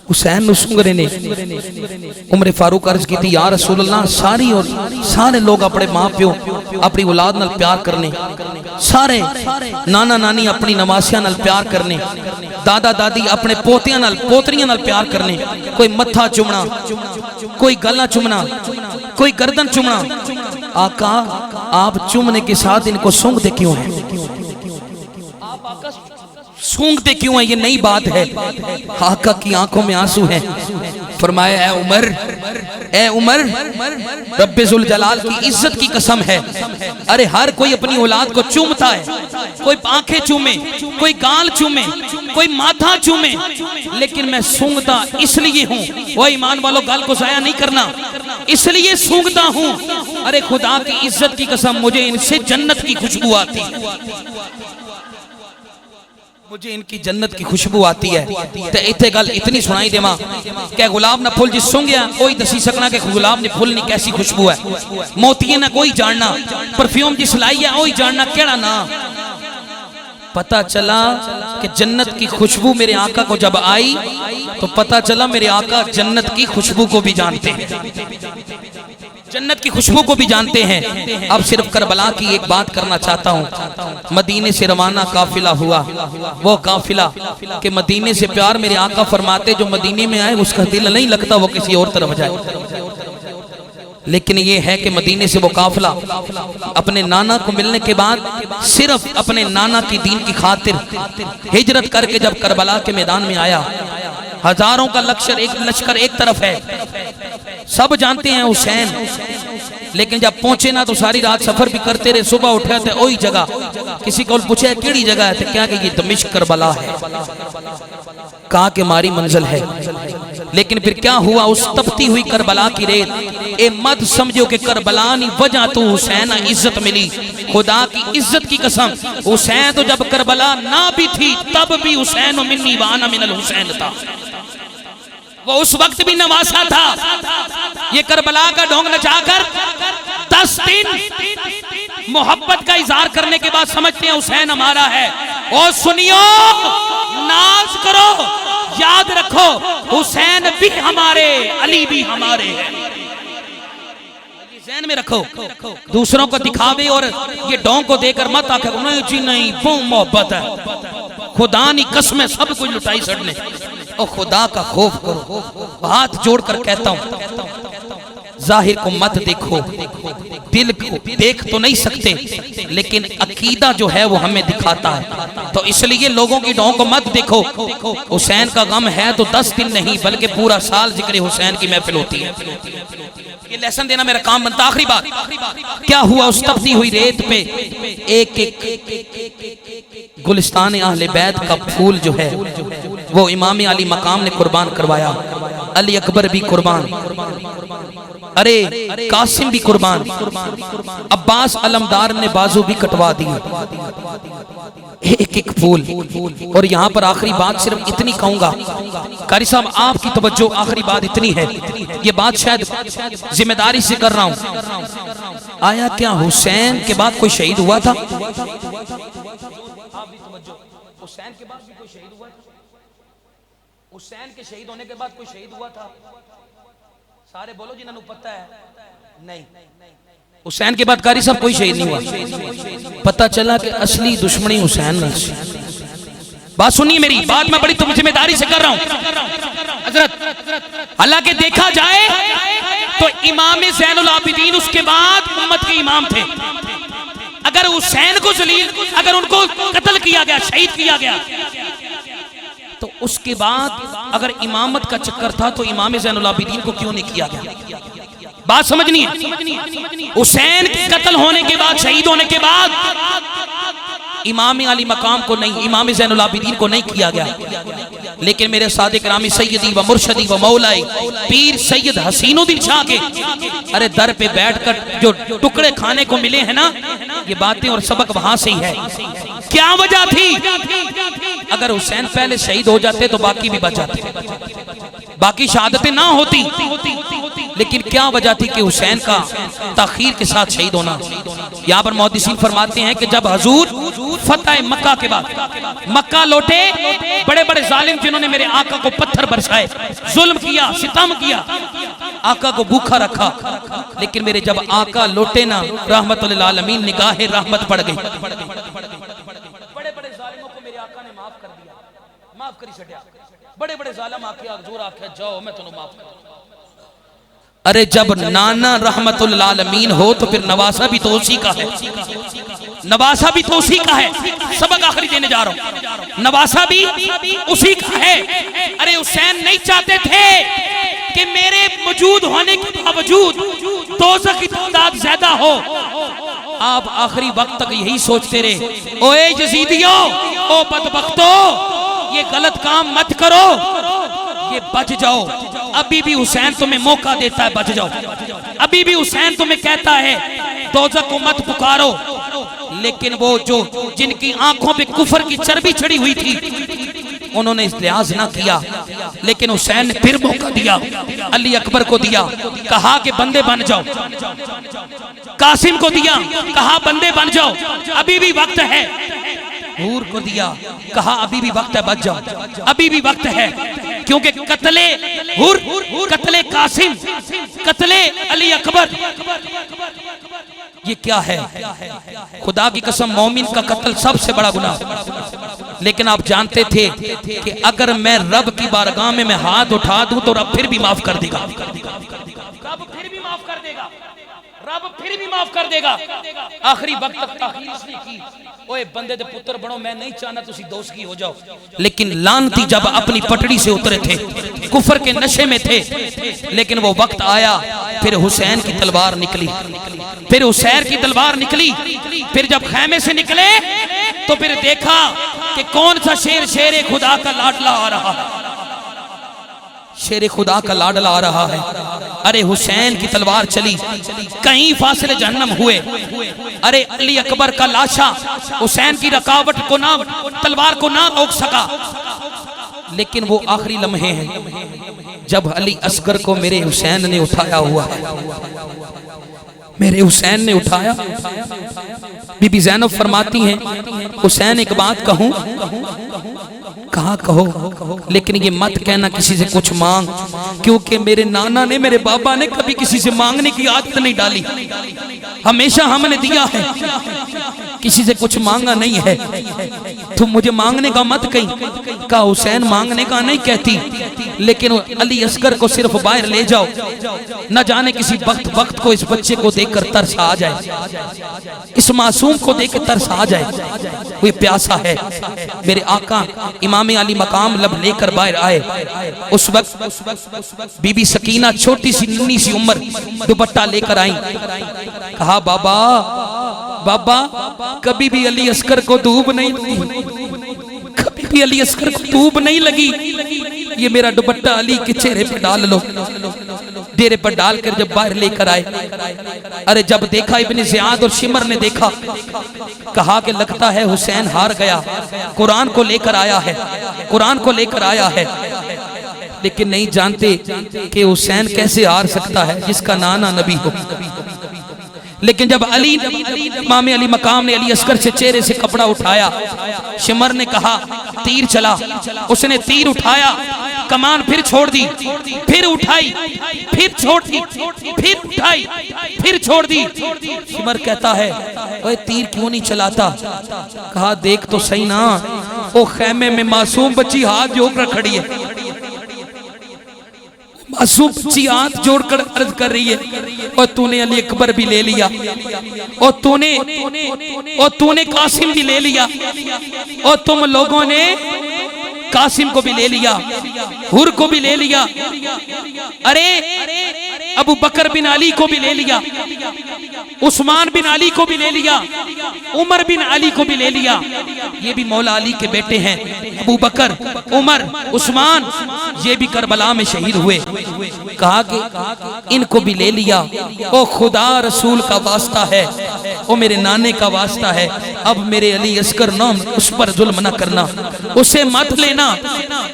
[SPEAKER 1] हुसैन सूंघ रहे ने। उमर फारूक अर्ज की थी, या रसूल अल्लाह, सारी और सारे लोग अपने माँ प्यो अपनी औलाद नाल प्यार करने, सारे नाना नानी अपनी नवासियां नाल प्यार करने, दादा दादी अपने पोतियां नाल पोतरियां नाल प्यार करने, कोई मत्था चुमना, कोई गला चुमना, कोई गर्दन चुमना। आका आप चुमने के साथ इनको सूंघते क्यों हैं, सूंघते क्यों है, ये नई बात है। आका की आंखों में आंसू हैं। फरमाया, ए उमर, ए उमर, रब्बे जुल जलाल की इज्जत की कसम है, अरे हर कोई अपनी औलाद को चूमता है, कोई आंखें चूमे, कोई गाल चूमे, कोई माथा चूमे, लेकिन मैं सूंघता इसलिए हूँ, वो ईमान वालों गाल को जाया नहीं करना, इसलिए सूंघता हूँ। अरे खुदा की इज्जत की कसम, मुझे इनसे जन्नत की खुशबू आती, मुझे इनकी जन्नत की खुशबू आती है। ते इत्थे गल इतनी सुनाई देवा कि गुलाब ना फुल जिस सूंघिया कोई दसी सकना कि गुलाब ने फुल नहीं कैसी खुशबू है, मोतिये ना कोई जानना, परफ्यूम जिस लाई है वही जानना केड़ा ना। पता चला कि जन्नत की खुशबू मेरे आका को जब आई तो पता चला मेरे आका जन्नत की खुशबू को भी जानते हैं, जन्नत की खुशबू को भी जानते हैं। अब सिर्फ करबला की एक बात करना चाहता हूँ। मदीने से रवाना काफिला हुआ, वो काफिला के मदीने से प्यार मेरे आका फरमाते, जो मदीने में आए उसका दिल नहीं लगता वो किसी और तरफ जाए, लेकिन ये है कि मदीने से वो काफिला अपने नाना को मिलने के बाद सिर्फ अपने नाना की दीन की खातिर हिजरत करके जब करबला के मैदान में आया, हजारों का लश्कर एक तरफ है, सब जानते हैं हुसैन, लेकिन जब पहुंचे ना तो सारी रात सफर भी करते रहे, सुबह उठे थे वही जगह, किसी को पूछे केड़ी जगह है, तो क्या कि ये दमिश्क करबला है, कहा कि हमारी मंजिल है। लेकिन फिर क्या हुआ, उस तपती हुई करबला की रेत, ए मत समझो कि करबला नी वजह तो हुसैन इज्जत मिली, खुदा की इज्जत की कसम, हुसैन तो जब करबला ना भी थी तब भी हुसैन मिन्नी वाना मिनल हुसैन था, वो उस वक्त भी नवासा था। ये करबला का ढोंग नचाकर 10 दिन मोहब्बत का इजहार करने के बाद समझते हैं हुसैन हमारा है। और सुनियो, नाज करो, याद रखो, हुसैन भी हमारे, अली भी हमारे हैं, ज़हन में रखो। दूसरों को दिखावे और ये ढोंग को देकर मत आकर नहीं जी नहीं वो मोहब्बत है, खुदा नी कसम सब कुछ लुटाई सड़ने, और खुदा का खौफ करो। हाथ जोड़कर कहता हूं, जाहिर को मत देखो, दिल को देख तो नहीं सकते, लेकिन अकीदा जो है वो हमें दिखाता है, तो इसलिए लोगों की ढोंग को मत देखो। हुसैन का गम है तो 10 दिन नहीं बल्कि पूरा साल जिक्र हुसैन की महफिल होती है। ये लेसन देना मेरा काम बनता। आखिरी बात क्या हुआ, उस तपती हुई रेत पे एक एक गुलिस्तान अहले बैत का फूल जो है वो इमाम अली मकाम ने कुर्बान करवाया, अली अकबर भी कुर्बान, अरे कासिम भी कुर्बान, अब्बास अलमदार ने बाजू भी कटवा दिए, एक एक फूल। और यहाँ पर आखिरी बात सिर्फ इतनी कहूंगा, कारी साहब आपकी तवज्जो, आखिरी बात इतनी है, ये बात शायद जिम्मेदारी से कर रहा हूं। आया क्या हुसैन के बाद कोई शहीद हुआ था? हुसैन के बाद भी कोई शहीद हुआ था? हुसैन के शहीद होने के बाद कोई शहीद हुआ था? सारे बोलो जिन्होंने पता है। नहीं, हुसैन के बाद कारी साहब कोई शहीद नहीं हुआ। पता चला कि असली दुश्मनी हुसैन में। बात सुनिए मेरी बात, मैं बड़ी जिम्मेदारी से कर रहा हूं हजरत। हालांकि देखा जाए तो इमाम ज़ैनुल आबिदीन उसके बाद उम्मत के इमाम थे। अगर हुसैन को जलील, अगर उनको कत्ल किया गया, शहीद किया गया, तो उसके बाद अगर इमामत का चक्कर था तो इमाम ज़ैनुल आबिदीन को क्यों नहीं किया गया? बात समझनी है। हुसैन के कत्ल होने के बाद, शहीद होने के बाद इमाम अली मकाम को नहीं, इमाम ज़ैनुल आबिदीन को नहीं किया गया। लेकिन मेरे सादिक रामी सैयदी व मुर्शदी व मौलाई पीर सैयद हसीनुद्दीन शाह के अरे दर पे बैठकर जो टुकड़े खाने को मिले हैं ना, ये बातें और सबक वहां से ही है। क्या वजह थी? अगर हुसैन पहले शहीद हो जाते तो बाकी भी बच जाते, बाकी शहादतें ना होती। लेकिन क्या वजह थी कि हुसैन का ताखीर के साथ शहीद होना? यहाँ पर मुहद्दिसीन फरमाते हैं कि जब हजूर फतह मक्का के बाद मक्का लौटे, बड़े बड़े जालिम जिन्होंने मेरे आका को पत्थर बरसाए, जुल्म किया, सितम किया, आका को भूखा रखा, लेकिन मेरे जब आका लौटे ना, रहमतुल लिल आलमीन निगाहे रहमत पड़ गई। बड़े बड़े जालिमों को मेरे आका ने माफ कर दिया, माफ करी छड़िया। बड़े बड़े जालिम आके हजूर आखे जाओ मैं तुम्हें माफ कर। अरे जब नाना रहमतुल लिल आलमीन हो तो फिर नवासा भी तो उसी का है, नवासा भी तो उसी का है। सबक आखिरी देने जा रहा हूं, नवासा भी उसी का है। अरे हुसैन नहीं चाहते थे कि मेरे मौजूद होने के बावजूद दोज़ख की तादाद ज्यादा हो। आप आखिरी वक्त तक यही सोचते रहे, ओए यजीदियों, ओ बदबख्तो, ये गलत काम मत करो, ये बच जाओ। अभी भी हुसैन तुम्हें मौका देता है, बच जाओ। अभी भी हुसैन तुम्हें कहता है दोज़ख को मत पुकारो। लेकिन वो जो जिनकी आंखों पे कुफर की चर्बी चढ़ी हुई थी, उन्होंने इस लिहाज ना किया। लेकिन हुसैन ने फिर मौका दिया, अली अकबर को दिया, कहा कि बंदे बन जाओ। कासिम को दिया, कहा बंदे बन जाओ, अभी भी वक्त है। हूर को दिया, कहा अभी भी वक्त है, बच जाओ, अभी भी वक्त है। क्योंकि कत्ले हुर, कत्ले कासिम, कत्ले अली अकबर, ये क्या है? खुदा की कसम, मोमिन का कत्ल सबसे बड़ा गुनाह। लेकिन आप जानते थे कि अगर मैं रब की बारगाह में मैं हाथ उठा दूं तो रब फिर भी माफ कर देगा, रब फिर भी माफ कर देगा, रब फिर भी माफ कर देगा। आखिरी वक्त तक ताखीर इसने की, ओए बंदे दे पुत्र बनो, मैं नहीं चाहना तुसी दोस्ती हो जाओ। लेकिन लानती जब अपनी पटड़ी से उतरे थे, कुफर के नशे में थे, लेकिन वो वक्त आया, फिर हुसैन की तलवार निकली, फिर हुसैन की तलवार निकली। फिर जब खैमे से निकले तो फिर देखा कि कौन सा शेर शेर खुदा का लाडला आ रहा है, शेर खुदा का लाडला आ रहा है। अरे हुसैन की तलवार चली, कहीं फासले जहन्नम हुए। अरे अली अकबर का लाशा हुसैन की रकावट को ना, तलवार को ना रोक सका। लेकिन वो आखिरी लम्हे हैं जब अली असगर को मेरे हुसैन ने उठाया हुआ है, मेरे हुसैन ने उठाया। बीबी ज़ैनब फरमाती हैं, हुसैन एक बात कहूं? कहा कहो, लेकिन ये मत कहना किसी से कुछ मांग, क्योंकि मेरे नाना ने, मेरे बाबा ने कभी किसी से मांगने की आदत नहीं डाली, हमेशा हमने दिया है, किसी से कुछ मांगा नहीं है। तुम मुझे मांगने का मत कहीं। कहा हुसैन मांगने का नहीं कहती, लेकिन अली असगर को सिर्फ बाहर ले जाओ, न जाने किसी वक्त को इस बच्चे को देखकर तरस आ जाए, इस मासूम को देखकर तरस आ जाए, वो प्यासा है। मेरे आका इमाम अली मकाम लब लेकर बाहर आए। उस वक्त बीबी सकीना छोटी सी नन्ही सी उम्र दुपट्टा लेकर आई। कहा बाबा, बाबा कभी भी अली असगर को धूप नहीं लगी, कभी भी अली असगर को धूप नहीं लगी, ये मेरा दुपट्टा अली के चेहरे पर डाल लो। डेरे पर डालकर जब बाहर लेकर आए, अरे जब देखा इब्ने ज़ियाद और शिमर ने देखा, कहा कि लगता है हुसैन हार गया, कुरान को लेकर आया है, कुरान को लेकर आया है। लेकिन नहीं जानते कि हुसैन कैसे हार सकता है जिसका नाना नबी हो। लेकिन जब अली इमाम अली मकाम ने अली असगर से चेहरे से कपड़ा उठाया, शिमर ने कहा तीर चला, उसने तीर उठाया, कमान फिर छोड़ दी, फिर उठाई, फिर छोड़ दी, फिर उठाई, फिर छोड़ दी। शिमर कहता है ओए तीर क्यों नहीं चलाता? कहा देख तो सही ना, वो खैमे में मासूम बच्ची हाथ जोड़कर खड़ी है, मासूम बच्ची हाथ जोड़कर अर्ज कर रही है और तूने अली अकबर भी ले लिया, और तूने कासिम भी ले लिया, और तुम लोगों ने कासिम को भी ले लिया, हुर को भी ले लिया, अरे अबू बकर बिन अली को भी ले लिया, उस्मान बिन अली को भी ले लिया, उमर बिन अली को भी ले लिया। ये भी मौला अली के बेटे हैं, अबू बकर, उमर, उस्मान, ये भी करबला में शहीद हुए। कहा कि इनको भी ले लिया। ओ खुदा रसूल का वास्ता है, ओ मेरे नाने का वास्ता है, अब मेरे अली अस्कर नाम उस पर जुल्म न करना, उसे मत लेना।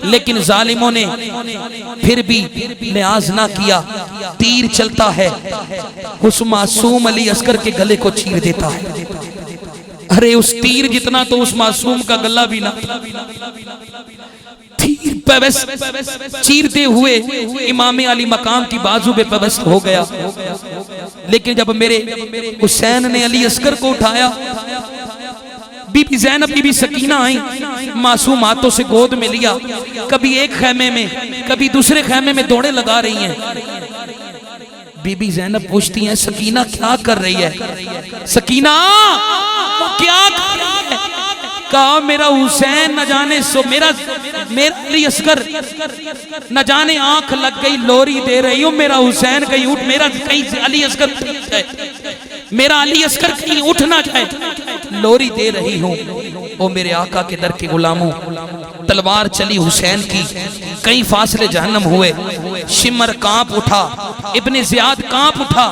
[SPEAKER 1] लेकिन जालिमों ने फिर भी लिहाज ना किया, तीर चलता है, उस मासूम अली अस्कर के गले को चीर देता है। अरे उस तीर जितना तो उस मासूम का गला भी ना, तीर चीरते हुए इमाम अली मकाम की बाजू पे पेवस्त हो गया। लेकिन जब मेरे हुसैन ने अली अस्कर को उठाया, बीबी ज़ैनब की भी सकीना आई, मासूम हाथों से गोद में लिया, कभी एक खैमे में कभी दूसरे खैमे में दौड़े लगा रही हैं। बीबी ज़ैनब पूछती हैं सकीना क्या कर रही है? सकीना क्या कर रही है? कहा मेरा हुसैन न जाने सो मेरा अली अस्कर न जाने आंख लग गई, लोरी दे रही हूँ, मेरा हुसैन कहीं उठ, मेरा कहीं अली अस्कर मेरा अली अस्कर कहीं उठ ना जाए, लोरी दे रही हूँ। ओ मेरे आका के दर के गुलामों, तलवार चली हुसैन की, कई फासले जहन्नम हुए। शिमर कांप उठा, इब्ने ज़ियाद कांप उठा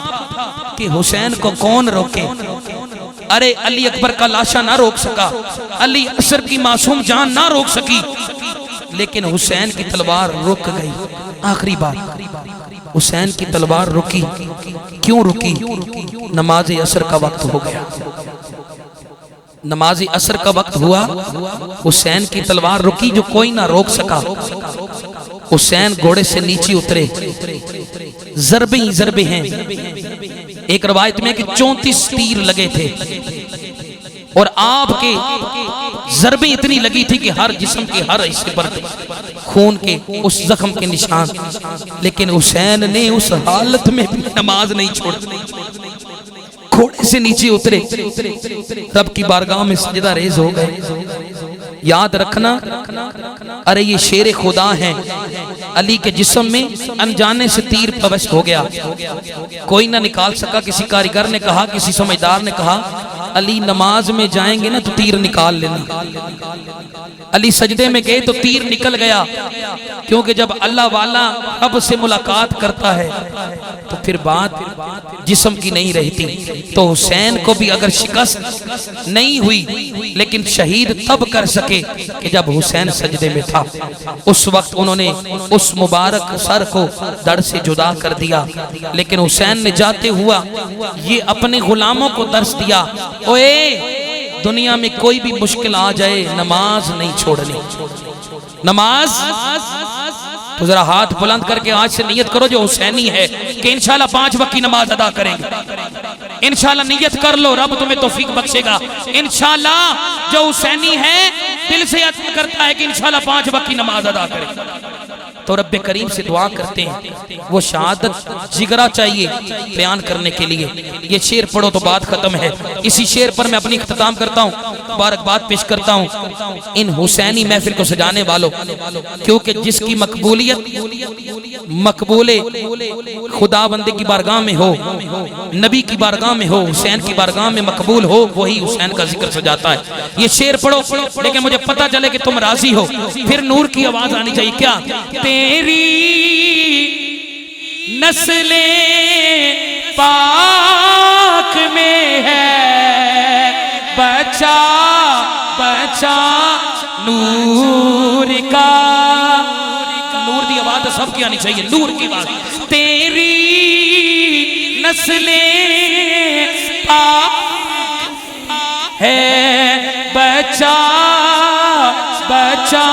[SPEAKER 1] कि हुसैन को कौन रोके। अरे अली अकबर का लाशा ना रोक सका, अली असर की मासूम जान ना रोक सकी, लेकिन हुसैन की तलवार रुक गई। आखिरी बार हुसैन की तलवार रुकी। क्यों रुकी? नमाज असर का वक्त हो गया। नमाज असर का वक्त हुआ, हुसैन की तलवार रुकी, जो कोई ना रोक सका। हुसैन घोड़े से नीचे उतरे, जरबे ही जरबे हैं। एक रवायत में कि 34 तीर लगे थे और आपके जरबे इतनी लगी थी कि हर जिस्म के हर हिस्से पर खून के उस जख्म के निशान। लेकिन हुसैन ने उस हालत में भी नमाज नहीं छोड़ी, घोड़े से नीचे उतरे, रब की बारगाह में सजदा रेज हो गए। याद रखना, अरे ये शेर खुदा हैं, अली के जिस्म में अनजाने से तीर प्रविष्ट हो गया, कोई ना निकाल सका। किसी कारीगर ने कहा, किसी समझदार ने कहा, अली नमाज में जाएंगे ना तो तीर निकाल लेना। अली सजदे में गए तो तीर निकल गया, क्योंकि जब अल्लाह वाला रब से मुलाकात करता है तो फिर बात जिस्म की नहीं रहती। तो हुसैन को भी अगर शिकस्त नहीं हुई, लेकिन शहीद तब कर सके कि जब हुसैन सजदे में था। उस वक्त उन्होंने उस मुबारक सर को दर से जुदा कर दिया। लेकिन हुसैन ने जाते हुआ ये अपने गुलामों को दर्श दिया, ओए दुनिया में कोई भी मुश्किल आ जाए, नमाज नहीं छोड़नी। नमाज तो जरा हाथ बुलंद करके आज से नियत करो जो हुसैनी है कि इंशाल्लाह 5 वक्त की नमाज अदा करेंगे। इंशाल्लाह नियत कर लो, रब तुम्हें तौफीक बख्शेगा। इंशाल्लाह जो हुसैनी है दिल से अदा करता है कि इंशाल्लाह 5 वक्त की नमाज अदा करें, तो रब्बे करीम से दुआ करते हैं। वो शहादत जिगरा चाहिए बयान करने के लिए। ये शेर पढ़ो तो बात खत्म है। इसी शेर पर मैं अपनी इख्तिताम करता हूँ, मुबारकबाद पेश करता हूँ इन हुसैनी महफिल को सजाने वालों, क्योंकि जिसकी मकबूले खुदा बंदे की बारगाह में हो, नबी की बारगाह में हो, हुसैन की बारगाह में मकबूल हो, वही हुसैन का जिक्र सजाता है। ये शेर पढ़ो, लेकिन मुझे पता चले कि तुम राजी हो, फिर नूर की आवाज आनी चाहिए। क्या तेरी नस्ले पाक में है बचा बचा नूर का। नूर की आवाज सबकी आनी चाहिए, नूर की आवाज। तेरी नस्ले पाक है बचा बचा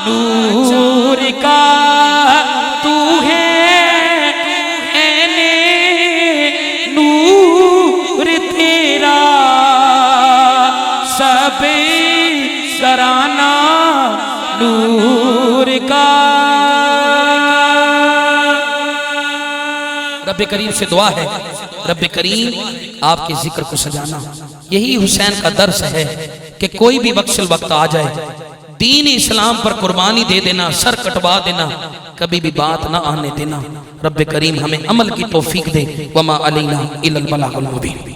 [SPEAKER 1] नूर का। रब करीम से दुआ है, रब करीम आपके जिक्र को सजाना। यही हुसैन का दर्स है कि कोई भी वक्सल वक्त आ जाए, दीन इस्लाम पर कुर्बानी दे देना, सर कटवा देना, कभी भी बात ना आने देना। रब करीम हमें अमल की तौफीक दे। वमा अलैना इल्लल बलागुल मुबीन।